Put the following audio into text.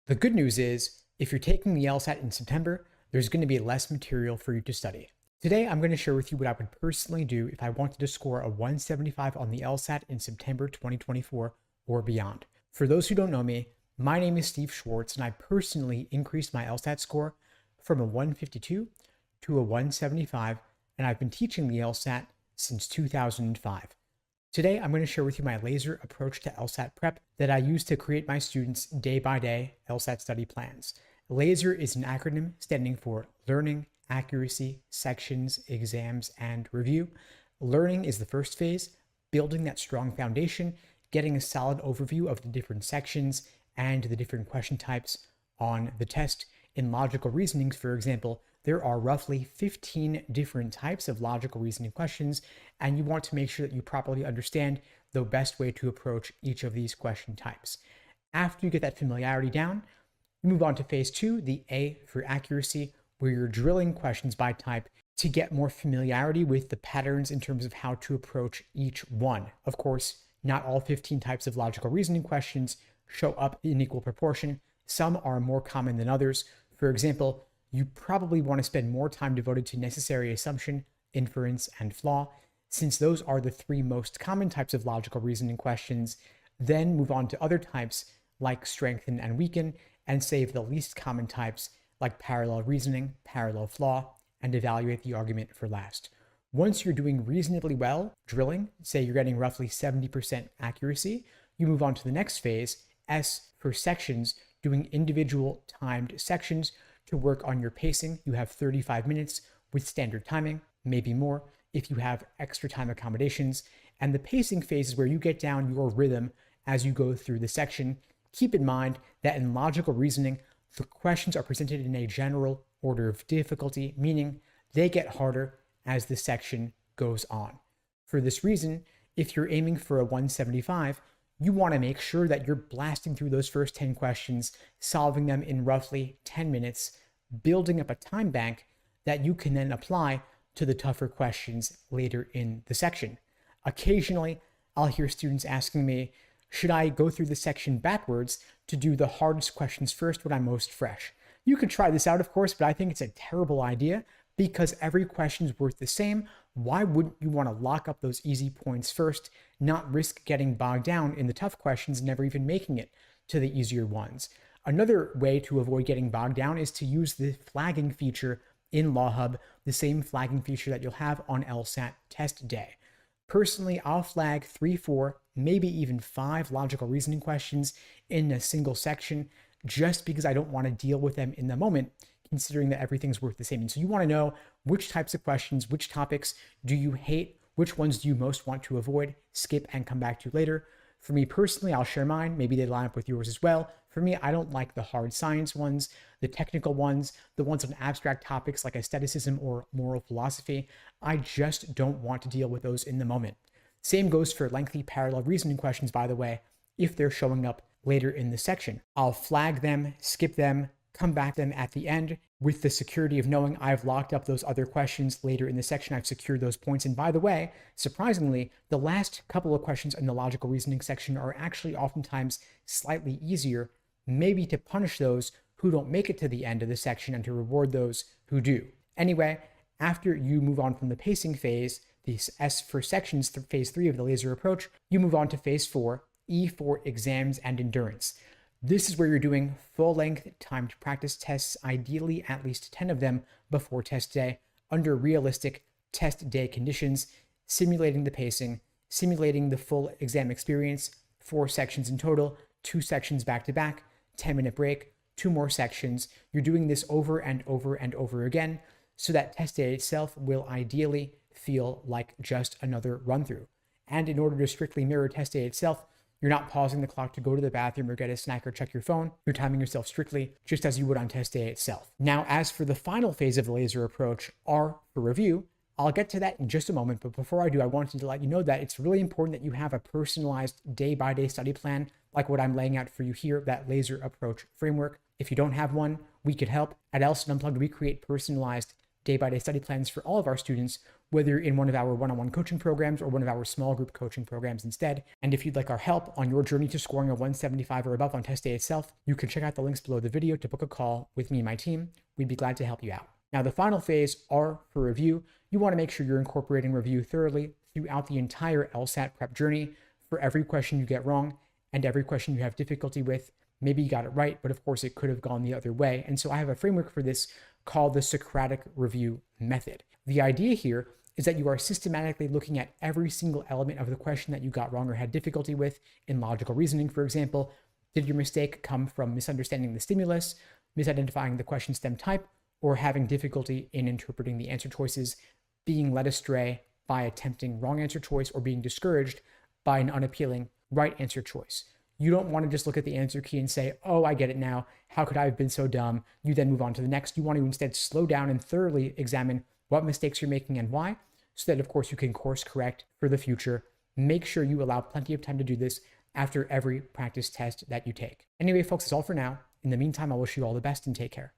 The good news is, if you're taking the LSAT in September, there's going to be less material for you to study. Today, I'm going to share with you what I would personally do if I wanted to score a 175 on the LSAT in September 2024 or beyond. For those who don't know me, my name is Steve Schwartz, and I personally increased my LSAT score from a 152 to a 175, and I've been teaching the LSAT since 2005. Today, I'm going to share with you my laser approach to LSAT prep that I use to create my students' day-by-day LSAT study plans. LASER is an acronym standing for Learning, Accuracy, Sections, Exams, and Review. Learning is the first phase, building that strong foundation, getting a solid overview of the different sections and the different question types on the test. In logical reasonings, for example, there are roughly 15 different types of logical reasoning questions, and you want to make sure that you properly understand the best way to approach each of these question types. After you get that familiarity down, you move on to phase two, the A for accuracy, where you're drilling questions by type to get more familiarity with the patterns in terms of how to approach each one. Of course, not all 15 types of logical reasoning questions show up in equal proportion. Some are more common than others. For example, you probably want to spend more time devoted to necessary assumption, inference, and flaw, since those are the three most common types of logical reasoning questions. Then move on to other types like strengthen and weaken, and save the least common types like parallel reasoning, parallel flaw, and evaluate the argument for last. Once you're doing reasonably well drilling, say you're getting roughly 70% accuracy, you move on to the next phase, S for sections, doing individual timed sections to work on your pacing. You have 35 minutes with standard timing, maybe more if you have extra time accommodations. And the pacing phase is where you get down your rhythm as you go through the section. Keep in mind that in logical reasoning, the questions are presented in a general order of difficulty, meaning they get harder as the section goes on. For this reason, if you're aiming for a 175, you want to make sure that you're blasting through those first 10 questions, solving them in roughly 10 minutes, building up a time bank that you can then apply to the tougher questions later in the section. Occasionally, I'll hear students asking me, should I go through the section backwards to do the hardest questions first when I'm most fresh? You could try this out, of course, but I think it's a terrible idea because every question is worth the same. Why wouldn't you want to lock up those easy points first, not risk getting bogged down in the tough questions and never even making it to the easier ones? Another way to avoid getting bogged down is to use the flagging feature in LawHub, the same flagging feature that you'll have on LSAT test day. Personally, I'll flag 3, 4, maybe even 5 logical reasoning questions in a single section just because I don't want to deal with them in the moment, considering that everything's worth the same. And so you want to know which types of questions, which topics do you hate, which ones do you most want to avoid, skip, and come back to later. For me personally, I'll share mine. Maybe they line up with yours as well. For me, I don't like the hard science ones, the technical ones, the ones on abstract topics like aestheticism or moral philosophy. I just don't want to deal with those in the moment. Same goes for lengthy parallel reasoning questions, by the way, if they're showing up later in the section. I'll flag them, skip them, come back to them at the end with the security of knowing I've locked up those other questions later in the section. I've secured those points. And by the way, surprisingly, the last couple of questions in the logical reasoning section are actually oftentimes slightly easier, maybe to punish those who don't make it to the end of the section and to reward those who do. Anyway, after you move on from the pacing phase, the S for sections, phase 3 of the laser approach, you move on to phase 4, E for exams and endurance. This is where you're doing full-length timed practice tests, ideally at least 10 of them before test day, under realistic test day conditions, simulating the pacing, simulating the full exam experience, 4 sections in total, 2 sections back-to-back, 10-minute break, 2 more sections. You're doing this over and over and over again, so that test day itself will ideally feel like just another run-through. And in order to strictly mirror test day itself, you're not pausing the clock to go to the bathroom or get a snack or check your phone. You're timing yourself strictly, just as you would on test day itself. Now, as for the final phase of the laser approach, R for review, I'll get to that in just a moment, but before I do, I wanted to let you know that it's really important that you have a personalized day-by-day study plan, like what I'm laying out for you here, that laser approach framework. If you don't have one, we could help. At LSAT Unplugged, we create personalized day-by-day study plans for all of our students whether you're in one of our one-on-one coaching programs or one of our small group coaching programs instead. And if you'd like our help on your journey to scoring a 175 or above on test day itself, you can check out the links below the video to book a call with me and my team. We'd be glad to help you out. Now, the final phase, R for review. You want to make sure you're incorporating review thoroughly throughout the entire LSAT prep journey for every question you get wrong and every question you have difficulty with. Maybe you got it right, but of course it could have gone the other way. And so I have a framework for this called the Socratic review method. The idea here is that you are systematically looking at every single element of the question that you got wrong or had difficulty with in logical reasoning. For example, did your mistake come from misunderstanding the stimulus, misidentifying the question stem type, or having difficulty in interpreting the answer choices, being led astray by attempting wrong answer choice, or being discouraged by an unappealing right answer choice? You don't want to just look at the answer key and say, oh, I get it now. How could I have been so dumb? You then move on to the next. You want to instead slow down and thoroughly examine what mistakes you're making and why, so that, of course, you can course correct for the future. Make sure you allow plenty of time to do this after every practice test that you take. Anyway, folks, that's all for now. In the meantime, I wish you all the best and take care.